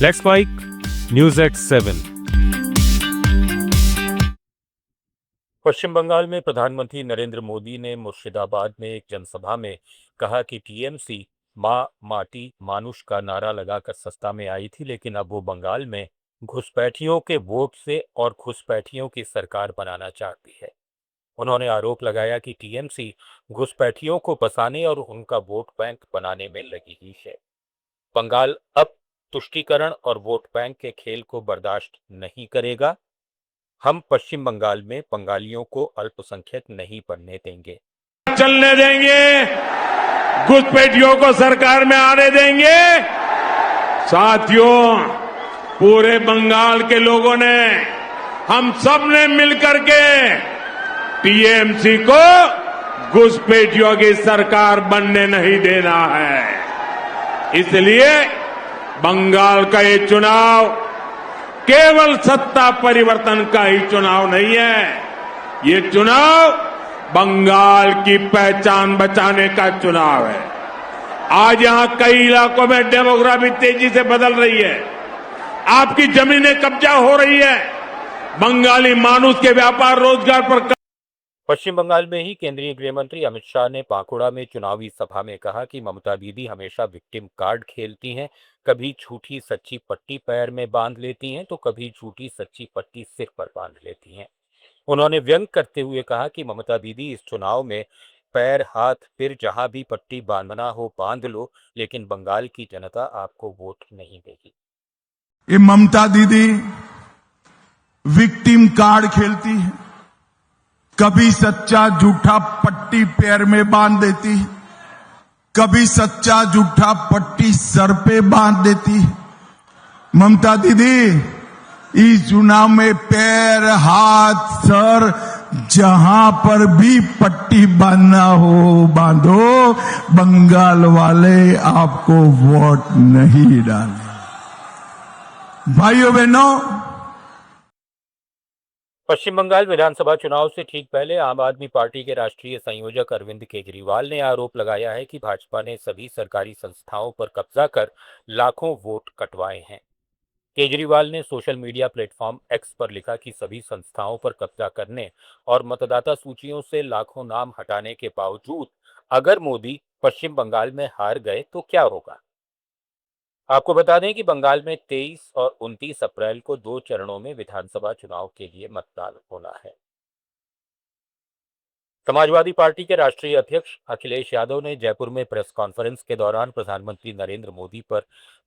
Let's mic news at 7। Paschim Bengal में प्रधानमंत्री नरेंद्र मोदी ने मुर्शिदाबाद में एक जनसभा में कहा कि टीएमसी माँ माटी मानुष का नारा लगाकर सत्ता में आई थी, लेकिन अब वो बंगाल में घुसपैठियों के वोट से और घुसपैठियों की सरकार बनाना चाहती है। उन्होंने आरोप लगाया कि टीएमसी घुसपैठियों को बसाने और उनका वोट बैंक बनाने में लगी ही है। बंगाल अब तुष्टीकरण और वोट बैंक के खेल को बर्दाश्त नहीं करेगा। हम पश्चिम बंगाल में बंगालियों को अल्पसंख्यक नहीं बनने देंगे। चलने देंगे, घुसपैठियों को सरकार में आने देंगे। साथियों, पूरे बंगाल के लोगों ने, हम सब ने मिलकर के टीएमसी को घुसपैठियों की सरकार बनने नहीं देना है। इसलिए बंगाल का ये चुनाव केवल सत्ता परिवर्तन का ही चुनाव नहीं है, ये चुनाव बंगाल की पहचान बचाने का चुनाव है। आज यहां कई इलाकों में डेमोग्राफी तेजी से बदल रही है, आपकी जमीनें कब्जा हो रही है, बंगाली मानुष के व्यापार रोजगार पर। पश्चिम बंगाल में ही केंद्रीय गृह मंत्री अमित शाह ने बांकुड़ा में चुनावी सभा में कहा कि ममता दीदी हमेशा विक्टिम कार्ड खेलती हैं, कभी झूठी सच्ची पट्टी पैर में बांध लेती हैं तो कभी झूठी सच्ची पट्टी सिर पर बांध लेती हैं। उन्होंने व्यंग करते हुए कहा कि ममता दीदी इस चुनाव में पैर हाथ फिर जहां भी पट्टी बांधना हो बांध लो, लेकिन बंगाल की जनता आपको वोट नहीं देगी। ये ममता दीदी विक्टिम कार्ड खेलती है, कभी सच्चा झूठा पट्टी पैर में बांध देती है, कभी सच्चा झूठा पट्टी सर पे बांध देती है। ममता दीदी इस चुनाव में पैर हाथ सर जहां पर भी पट्टी बांधना हो बांधो, बंगाल वाले आपको वोट नहीं डालें। भाइयों बहनों, पश्चिम बंगाल विधानसभा चुनाव से ठीक पहले आम आदमी पार्टी के राष्ट्रीय संयोजक अरविंद केजरीवाल ने आरोप लगाया है कि भाजपा ने सभी सरकारी संस्थाओं पर कब्जा कर लाखों वोट कटवाए हैं। केजरीवाल ने सोशल मीडिया प्लेटफॉर्म एक्स पर लिखा कि सभी संस्थाओं पर कब्जा करने और मतदाता सूचियों से लाखों नाम हटाने के बावजूद अगर मोदी पश्चिम बंगाल में हार गए तो क्या होगा। आपको बता दें कि बंगाल में 23 और 29 अप्रैल को 2 चरणों में विधानसभा चुनाव के लिए मतदान होना है। समाजवादी पार्टी के राष्ट्रीय अध्यक्ष अखिलेश यादव ने जयपुर में प्रेस कॉन्फ्रेंस के दौरान प्रधानमंत्री नरेंद्र मोदी पर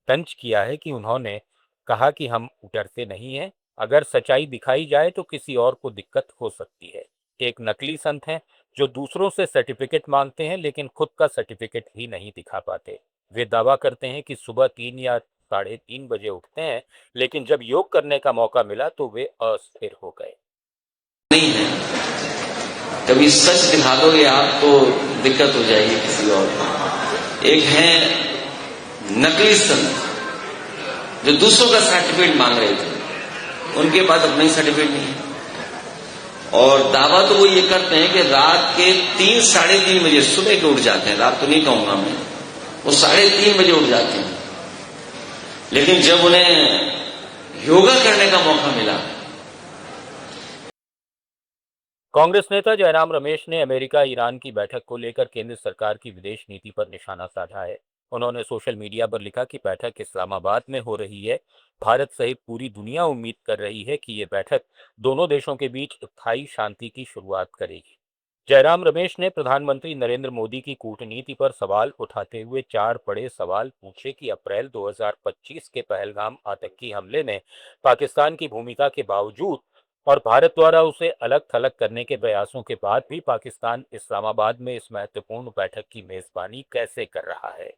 तंज किया है कि उन्होंने कहा कि हम डरते नहीं हैं, अगर सच्चाई दिखाई जाए तो किसी और को दिक्कत हो सकती है। एक नकली संत हैं जो दूसरों से सर्टिफिकेट मांगते हैं लेकिन खुद का सर्टिफिकेट ही नहीं दिखा पाते। वे दावा करते हैं कि सुबह 3 या 3:30 बजे उठते हैं, लेकिन जब योग करने का मौका मिला तो वे अस्थिर हो गए। नहीं है, कभी सच दिखा दोगे आप तो दिक्कत हो जाएगी किसी और। एक है नकली संत जो दूसरों का सर्टिफिकेट मांग रहे थे, उनके पास अपना ही सर्टिफिकेट नहीं है, और दावा तो वो ये करते हैं कि रात के 3 साढ़े 3 बजे सुबह के उठ जाते हैं, रात तो नहीं कहूंगा मैं, वो 3:30 बजे उठ जाते हैं, लेकिन जब उन्हें योगा करने का मौका मिला। कांग्रेस नेता जयराम रमेश ने अमेरिका ईरान की बैठक को लेकर केंद्र सरकार की विदेश नीति पर निशाना साधा है। उन्होंने सोशल मीडिया पर लिखा कि बैठक इस्लामाबाद में हो रही है, भारत सहित पूरी दुनिया उम्मीद कर रही है कि ये बैठक दोनों देशों के बीच स्थायी शांति की शुरुआत करेगी। जयराम रमेश ने प्रधानमंत्री नरेंद्र मोदी की कूटनीति पर सवाल उठाते हुए 4 बड़े सवाल पूछे कि अप्रैल 2025 के पहलगाम आतंकी हमले में पाकिस्तान की भूमिका के बावजूद और भारत द्वारा उसे अलग थलग करने के प्रयासों के बाद भी पाकिस्तान इस्लामाबाद में इस महत्वपूर्ण बैठक की मेजबानी कैसे कर रहा है।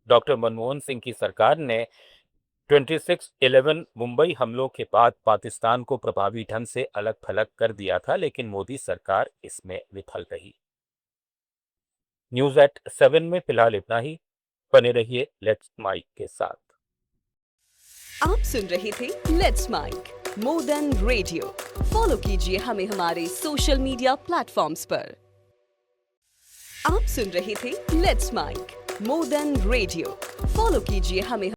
डॉक्टर मनमोहन सिंह की सरकार ने 26/11 मुंबई हमलों के बाद पाकिस्तान को प्रभावी ढंग से अलग थलग कर दिया था, लेकिन मोदी सरकार इसमें विफल रही। न्यूज एट 7 में फिलहाल इतना ही। बने रहिए लेट्स माइक के साथ। आप सुन रहे थे let's mic more than radio. Follow कीजिए हमें हमारे सोशल मीडिया प्लेटफॉर्म्स पर। आप सुन रहे थे let's mic more than radio. Follow कीजिए हमें